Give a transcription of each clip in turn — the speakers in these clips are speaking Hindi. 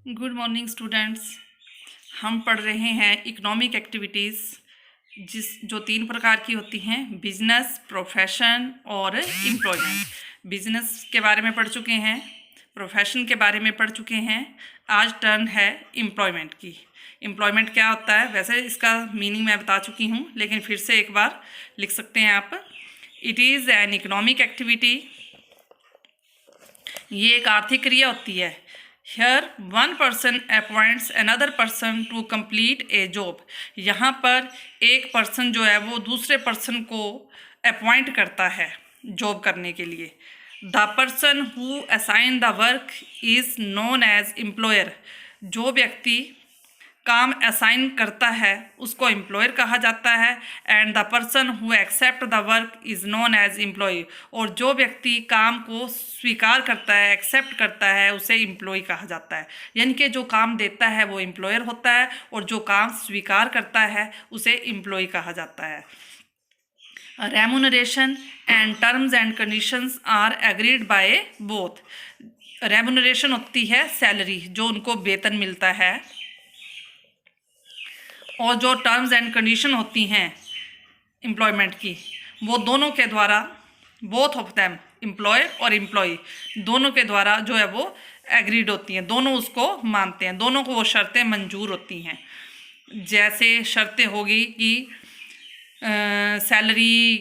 Good morning students. हम पढ़ रहे हैं इकोनॉमिक एक्टिविटीज़ जो 3 प्रकार की होती हैं: बिजनेस, प्रोफेशन और एम्प्लॉयमेंट। बिजनेस के बारे में पढ़ चुके हैं, प्रोफेशन के बारे में पढ़ चुके हैं। आज टर्न है एम्प्लॉयमेंट की। एम्प्लॉयमेंट क्या होता है? वैसे इसका मीनिंग मैं बता चुकी हूँ, लेकिन फिर से एक बार लिख सकते हैं आप। It is an economic activity. ये एक आर्थिक क्रिया होती है। Here one person appoints another person to complete a job। यहाँ पर एक पर्सन जो है वो दूसरे पर्सन को अपॉइंट करता है जॉब करने के लिए। The person who assign the work is known as employer. जो व्यक्ति काम असाइन करता है उसको एम्प्लॉयर कहा जाता है। And the person who accept the work is known as employ. और जो व्यक्ति काम को स्वीकार करता है, एक्सेप्ट करता है, उसे एम्प्लॉय कहा जाता है। यानी कि जो काम देता है वो एम्प्लॉयर होता है और जो काम स्वीकार करता है उसे एम्प्लॉय कहा जाता है। Remuneration and terms and conditions are agreed by both. Remuneration होती है सैलरी, जो उनको वेतन मिलता है, और जो टर्म्स एंड कंडीशन होती हैं एम्प्लॉयमेंट की, वो दोनों के द्वारा, बोथ ऑफ देम, एम्प्लॉयर और एम्प्लॉय, दोनों के द्वारा जो है वो एग्रीड होती हैं। दोनों उसको मानते हैं, दोनों को वो शर्तें मंजूर होती हैं। जैसे शर्तें होगी कि सैलरी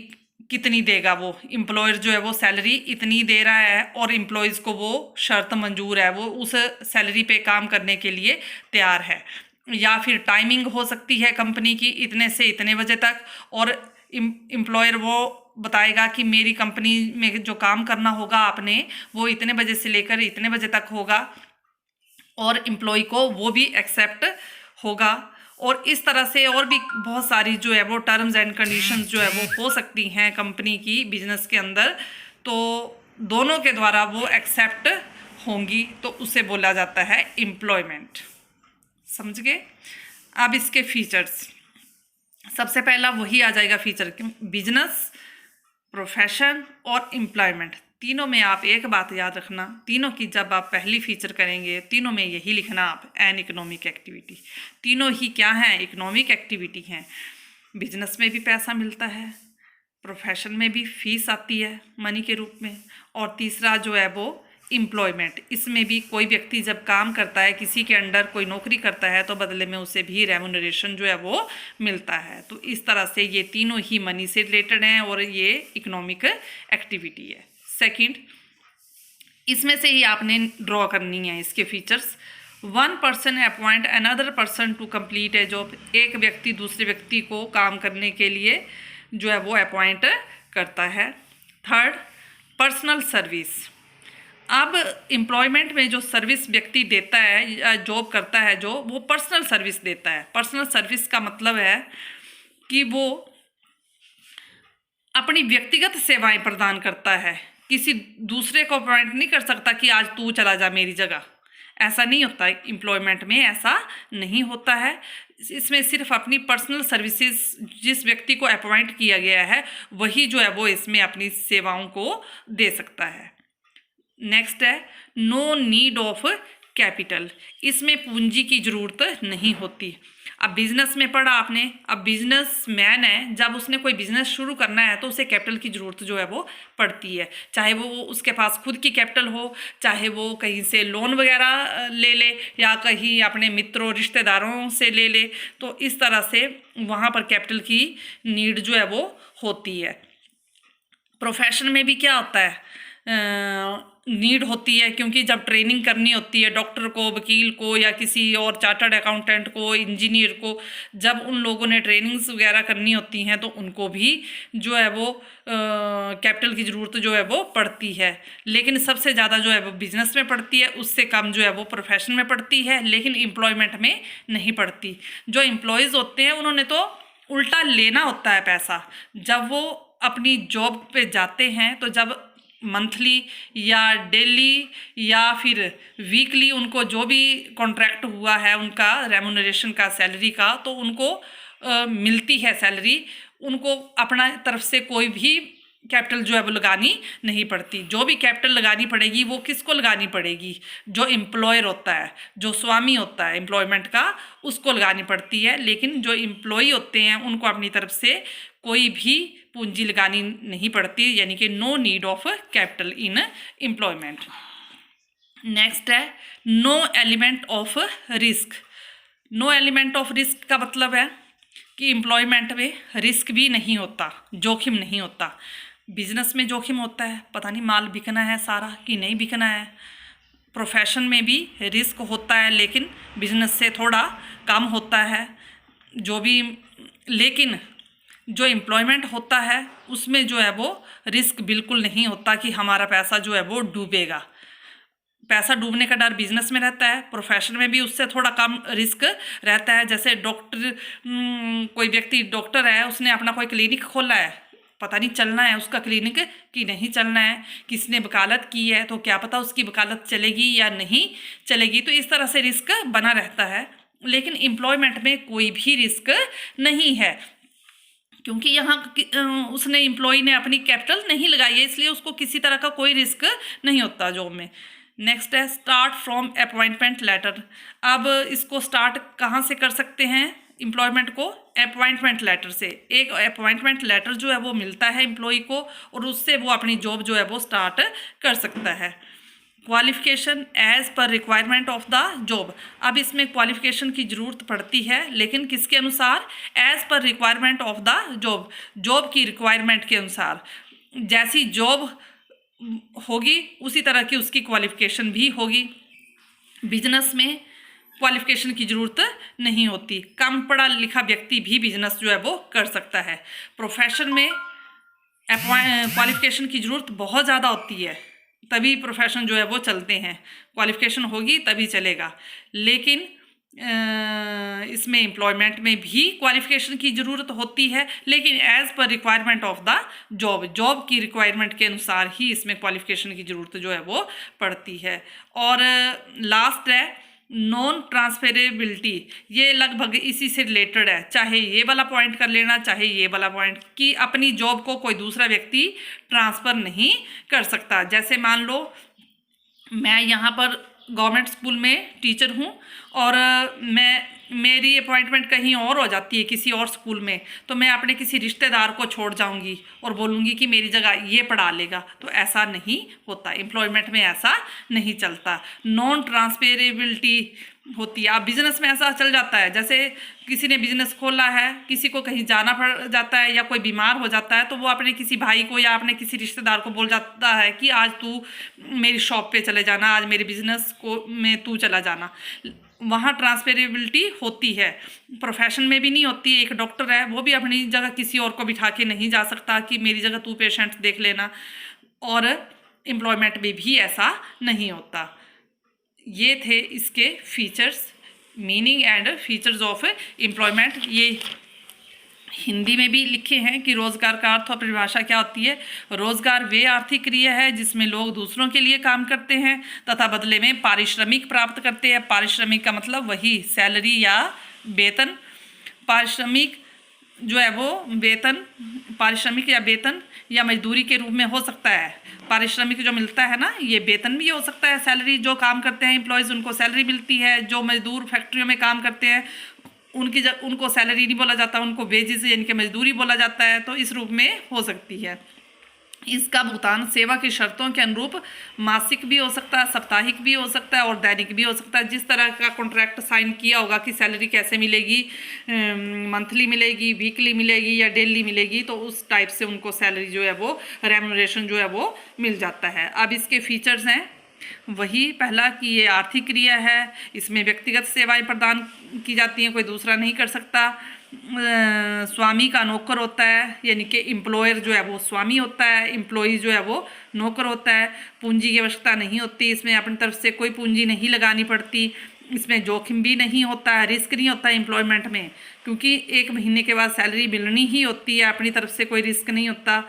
कितनी देगा वो, एम्प्लॉयर जो है वो सैलरी इतनी दे रहा है और एम्प्लॉयज़ को वो शर्त मंजूर है, वो उस सैलरी पे काम करने के लिए तैयार है। या फिर टाइमिंग हो सकती है कंपनी की इतने से इतने बजे तक, और एम्प्लॉयर वो बताएगा कि मेरी कंपनी में जो काम करना होगा आपने वो इतने बजे से लेकर इतने बजे तक होगा, और एम्प्लॉय को वो भी एक्सेप्ट होगा। और इस तरह से और भी बहुत सारी जो है वो टर्म्स एंड कंडीशंस जो है वो हो सकती हैं कंपनी की बिजनेस के अंदर, तो दोनों के द्वारा वो एक्सेप्ट होंगी, तो उसे बोला जाता है एम्प्लॉयमेंट। समझ गए? अब इसके फीचर्स, सबसे पहला वही आ जाएगा फीचर कि बिजनेस, प्रोफेशन और एम्प्लॉयमेंट, तीनों में आप एक बात याद रखना, तीनों की जब आप पहली फीचर करेंगे तीनों में यही लिखना आप, एन इकोनॉमिक एक्टिविटी। तीनों ही क्या हैं? इकोनॉमिक एक्टिविटी हैं। बिजनेस में भी पैसा मिलता है, प्रोफेशन में भी फीस आती है मनी के रूप में, और तीसरा जो है वो एम्प्लॉयमेंट, इसमें भी कोई व्यक्ति जब काम करता है, किसी के अंडर कोई नौकरी करता है, तो बदले में उसे भी रेमुनरेशन जो है वो मिलता है। तो इस तरह से ये तीनों ही मनी से रिलेटेड हैं और ये इकोनॉमिक एक्टिविटी है। सेकंड, इसमें से ही आपने ड्रॉ करनी है इसके features. One person appoint another person to complete a job. एक व्यक्ति दूसरे व्यक्ति को काम करने के लिए जो है वो अपॉइंट करता है। Third, personal service. अब एम्प्लॉयमेंट में जो सर्विस व्यक्ति देता है या जॉब करता है, जो वो पर्सनल सर्विस देता है। पर्सनल सर्विस का मतलब है कि वो अपनी व्यक्तिगत सेवाएं प्रदान करता है, किसी दूसरे को अपॉइंट नहीं कर सकता कि आज तू चला जा मेरी जगह। ऐसा नहीं होता है एम्प्लॉयमेंट में, ऐसा नहीं होता है। इसमें सिर्फ अपनी पर्सनल सर्विसेज, जिस व्यक्ति को अपॉइंट किया गया है वही जो है वो इसमें अपनी सेवाओं को दे सकता है। नेक्स्ट है, नो नीड ऑफ कैपिटल। इसमें पूंजी की ज़रूरत नहीं होती। अब बिजनेस में पढ़ा आपने, अब बिजनेस मैन है, जब उसने कोई बिजनेस शुरू करना है तो उसे कैपिटल की ज़रूरत जो है वो पड़ती है। चाहे वो उसके पास खुद की कैपिटल हो, चाहे वो कहीं से लोन वगैरह ले ले, या कहीं अपने मित्रों रिश्तेदारों से ले ले, तो इस तरह से वहाँ पर कैपिटल की नीड जो है वो होती है। प्रोफेशन में भी क्या होता है? नीड होती है, क्योंकि जब ट्रेनिंग करनी होती है डॉक्टर को, वकील को, या किसी और चार्टर्ड अकाउंटेंट को, इंजीनियर को, जब उन लोगों ने ट्रेनिंग्स वगैरह करनी होती हैं तो उनको भी जो है वो कैपिटल की ज़रूरत जो है वो पड़ती है। लेकिन सबसे ज़्यादा जो है वो बिजनेस में पड़ती है, उससे कम जो है वो प्रोफेशन में पड़ती है, लेकिन एम्प्लॉयमेंट में नहीं पड़ती। जो एम्प्लॉयज़ होते हैं उन्होंने तो उल्टा लेना होता है पैसा। जब वो अपनी जॉब पे जाते हैं तो जब मंथली या डेली या फिर वीकली उनको जो भी कॉन्ट्रैक्ट हुआ है उनका रेमुनरेशन का, सैलरी का, तो उनको मिलती है सैलरी। उनको अपना तरफ से कोई भी कैपिटल जो है वो लगानी नहीं पड़ती। जो भी कैपिटल लगानी पड़ेगी वो किसको लगानी पड़ेगी, जो एम्प्लॉयर होता है, जो स्वामी होता है एम्प्लॉयमेंट का, उसको लगानी पड़ती है। लेकिन जो एम्प्लॉई होते हैं उनको अपनी तरफ से कोई भी पूंजी लगानी नहीं पड़ती, यानी कि no need of capital in employment. Next है no element of risk. No element of risk का मतलब है कि एम्प्लॉयमेंट में रिस्क भी नहीं होता, जोखिम नहीं होता। बिजनेस में जोखिम होता है, पता नहीं माल बिकना है सारा कि नहीं बिकना है। प्रोफेशन में भी रिस्क होता है, लेकिन बिजनेस से थोड़ा कम होता है जो भी। लेकिन जो एम्प्लॉयमेंट होता है उसमें जो है वो रिस्क बिल्कुल नहीं होता कि हमारा पैसा जो है वो डूबेगा। पैसा डूबने का डर बिजनेस में रहता है, प्रोफेशन में भी उससे थोड़ा कम रिस्क रहता है। जैसे डॉक्टर, कोई व्यक्ति डॉक्टर है, उसने अपना कोई क्लिनिक खोला है, पता नहीं चलना है उसका क्लिनिक कि नहीं चलना है, किसने वकालत की है तो क्या पता उसकी वकालत चलेगी या नहीं चलेगी, तो इस तरह से रिस्क बना रहता है। लेकिन एम्प्लॉयमेंट में कोई भी रिस्क नहीं है, क्योंकि यहाँ उसने एम्प्लॉय ने अपनी कैपिटल नहीं लगाई है, इसलिए उसको किसी तरह का कोई रिस्क नहीं होता जॉब में। नेक्स्ट है स्टार्ट फ्रॉम अपॉइंटमेंट लेटर। अब इसको स्टार्ट कहाँ से कर सकते हैं एम्प्लॉयमेंट को? अपॉइंटमेंट लेटर से। एक अपॉइंटमेंट लेटर जो है वो मिलता है एम्प्लॉय को और उससे वो अपनी जॉब जो है वो स्टार्ट कर सकता है। Qualification as per requirement of the job. अब इसमें क्वालिफिकेशन की ज़रूरत पड़ती है, लेकिन किसके अनुसार? As per requirement of the job, job की रिक्वायरमेंट के अनुसार। जैसी जॉब होगी उसी तरह की उसकी क्वालिफिकेशन भी होगी। बिजनेस में क्वालिफिकेशन की ज़रूरत नहीं होती, कम पढ़ा लिखा व्यक्ति भी बिजनेस जो है वो कर सकता है। प्रोफेशन में क्वालिफिकेशन की ज़रूरत बहुत ज़्यादा होती है, तभी प्रोफेशन जो है वो चलते हैं, क्वालिफिकेशन होगी तभी चलेगा। लेकिन इसमें एम्प्लॉयमेंट में भी क्वालिफिकेशन की ज़रूरत होती है, लेकिन as per requirement of the job, job की रिक्वायरमेंट के अनुसार ही इसमें क्वालिफिकेशन की ज़रूरत जो है वो पड़ती है। और लास्ट है नॉन ट्रांसफरेबिलिटी। ये लगभग इसी से रिलेटेड है, चाहे ये वाला पॉइंट कर लेना चाहे ये वाला पॉइंट, कि अपनी जॉब को कोई दूसरा व्यक्ति ट्रांसफ़र नहीं कर सकता। जैसे मान लो मैं यहाँ पर गवर्नमेंट स्कूल में टीचर हूँ और मेरी अपॉइंटमेंट कहीं और हो जाती है किसी और स्कूल में, तो मैं अपने किसी रिश्तेदार को छोड़ जाऊँगी और बोलूँगी कि मेरी जगह ये पढ़ा लेगा, तो ऐसा नहीं होता। एम्प्लॉयमेंट में ऐसा नहीं चलता, नॉन ट्रांसफरेबिलिटी होती है। अब बिजनेस में ऐसा चल जाता है, जैसे किसी ने बिजनेस खोला है, किसी को कहीं जाना पड़ जाता है या कोई बीमार हो जाता है, तो वो अपने किसी भाई को या अपने किसी रिश्तेदार को बोल जाता है कि आज तू मेरी शॉप पे चले जाना, आज मेरे बिजनेस को में तू चला जाना। वहाँ ट्रांसफरेबिलिटी होती है, प्रोफेशन में भी नहीं होती। एक डॉक्टर है, वो भी अपनी जगह किसी और को बिठा के नहीं जा सकता कि मेरी जगह तू पेशेंट देख लेना, और एम्प्लॉयमेंट में भी ऐसा नहीं होता। ये थे इसके features, meaning and features of employment. ये हिंदी में भी लिखे हैं कि रोज़गार का अर्थ और परिभाषा क्या होती है। रोज़गार वे आर्थिक क्रिया है जिसमें लोग दूसरों के लिए काम करते हैं तथा बदले में पारिश्रमिक प्राप्त करते हैं। पारिश्रमिक का मतलब वही सैलरी या वेतन। पारिश्रमिक जो है वो वेतन, पारिश्रमिक या वेतन या मजदूरी के रूप में हो सकता है। पारिश्रमिक जो मिलता है ना, ये वेतन भी हो सकता है। सैलरी, जो काम करते हैं एम्प्लॉयज़ उनको सैलरी मिलती है। जो मजदूर फैक्ट्रियों में काम करते हैं उनको सैलरी नहीं बोला जाता, उनको वेजेस यानी कि मजदूरी बोला जाता है। तो इस रूप में हो सकती है। इसका भुगतान सेवा की शर्तों के अनुरूप मासिक भी हो सकता है, साप्ताहिक भी हो सकता है और दैनिक भी हो सकता है। जिस तरह का कॉन्ट्रैक्ट साइन किया होगा कि सैलरी कैसे मिलेगी, मंथली मिलेगी, वीकली मिलेगी या डेली मिलेगी, तो उस टाइप से उनको सैलरी जो है वो, रेम्यूनरेशन जो है वो मिल जाता है। अब इसके फीचर्स हैं वही, पहला कि ये आर्थिक क्रिया है, इसमें व्यक्तिगत सेवाएं प्रदान की जाती हैं, कोई दूसरा नहीं कर सकता। स्वामी का नौकर होता है, यानी कि एम्प्लॉयर जो है वो स्वामी होता है, एम्प्लॉई जो है वो नौकर होता है। पूंजी की आवश्यकता नहीं होती, इसमें अपनी तरफ से कोई पूंजी नहीं लगानी पड़ती। इसमें जोखिम भी नहीं होता है, रिस्क नहीं होता है एम्प्लॉयमेंट में, क्योंकि 1 महीने के बाद सैलरी मिलनी ही होती है, अपनी तरफ से कोई रिस्क नहीं होता।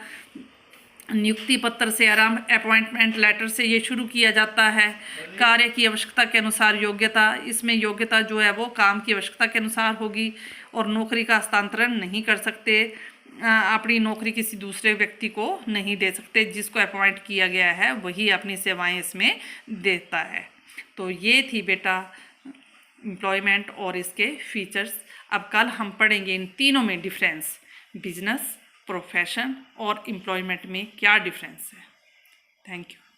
नियुक्ति पत्र से आरंभ, अपॉइंटमेंट लेटर से ये शुरू किया जाता है। कार्य की आवश्यकता के अनुसार योग्यता, इसमें योग्यता जो है वो काम की आवश्यकता के अनुसार होगी और नौकरी का हस्तांतरण नहीं कर सकते। अपनी नौकरी किसी दूसरे व्यक्ति को नहीं दे सकते। जिसको अपॉइंट किया गया है वही अपनी सेवाएं इसमें देता है। तो ये थी बेटा एम्प्लॉयमेंट और इसके फीचर्स। अब कल हम पढ़ेंगे इन तीनों में डिफरेंस, बिजनेस, प्रोफेशन और एम्प्लॉयमेंट में क्या डिफरेंस है। Thank you.